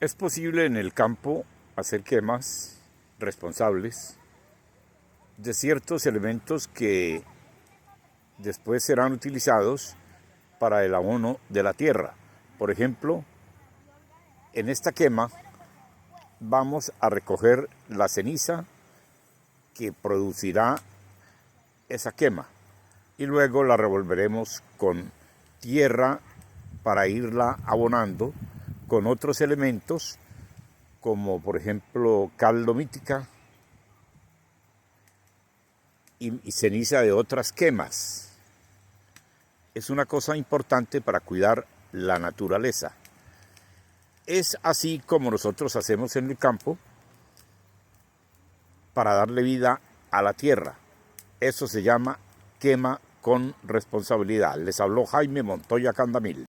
Es posible en el campo hacer quemas responsables de ciertos elementos que después serán utilizados para el abono de la tierra. Por ejemplo, en esta quema vamos a recoger la ceniza que producirá esa quema y luego la revolveremos con tierra para irla abonando con otros elementos como por ejemplo cal domítica y ceniza de otras quemas. Es una cosa importante para cuidar la naturaleza. Es así como nosotros hacemos en el campo para darle vida a la tierra. Eso se llama quema con responsabilidad. Les habló Jaime Montoya Candamil.